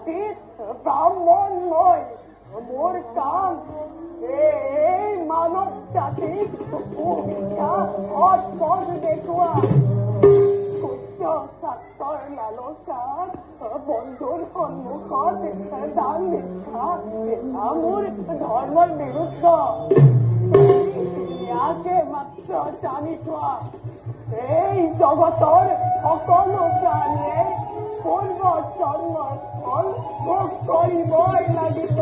জাতিৰ ব্ৰাহ্মণ নয়, মোৰ কাম এই মানব জাতিৰ ভূমিকা অদ্ভুত দেখুয়া উচ্চ স্বাস্থ্যৰ লালসাত বন্ধুৰ সন্মুখত দান নিষ্ঠা এয়া মোৰ ধৰ্মৰ বিৰুদ্ধ। ইয়াকে মাত্ৰ জানি থোৱা, এই জগতৰ সকলো প্ৰাণীয়ে পূৰ্ব জন্মৰ ফল ভোগ কৰিবই লাগিব।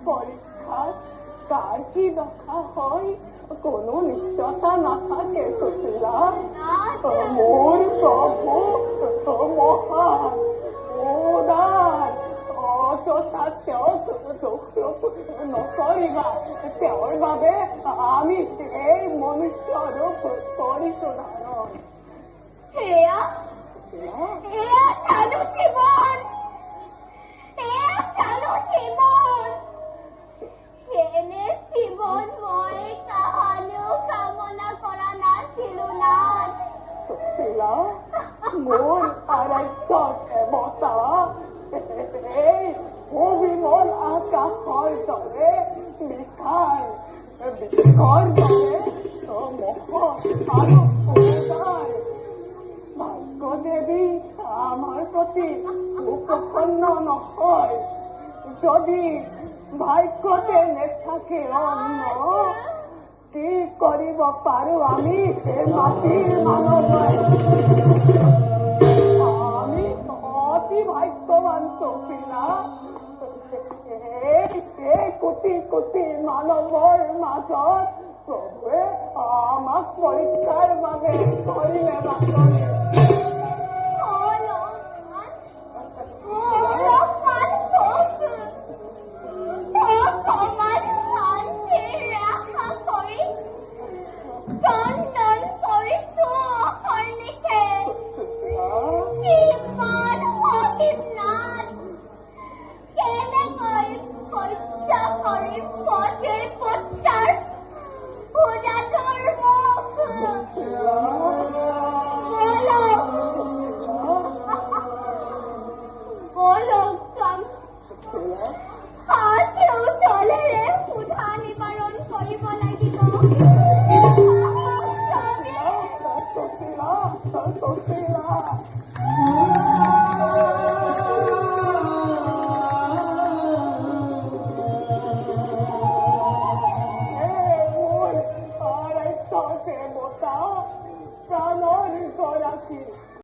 পরীক্ষাত কার কি দশা হয় কোনো নিশ্চয়তা নাথাকে সুশীলা। মোর প্রভু মহান উদার, অযথা তেওঁক দোষোপ নকৰিবা। তেওঁৰ বাবে আমি এই মনুষ্য ৰূপ কৰিছো ধাৰণ। এয়া জানো জীৱন, এনে জীৱন মই কাহানিও কামনা কৰা নাছিলো না। সুশীলা, মোৰ আৰাধ্যৰ দেৱতা এই অবিমল আকাশৰ দৰে বিশাল, বিষৰ দৰে মহৎ আৰু উদাৰ। ভাগ্যদেৱী আমাৰ প্ৰতি প্ৰসন্ন নহয়। যদি ভাগ্যতে নেথাকে অন্ন, কি কৰিব পাৰো আমি মাটিৰ মানৱ? আমি অতি ভাগ্যৱান সুশীলা। এই কোটি কোটি মানৱৰ মাজত প্ৰভুৱে আমাক পৰীক্ষাৰ বাবে কৰিলে বাছনি।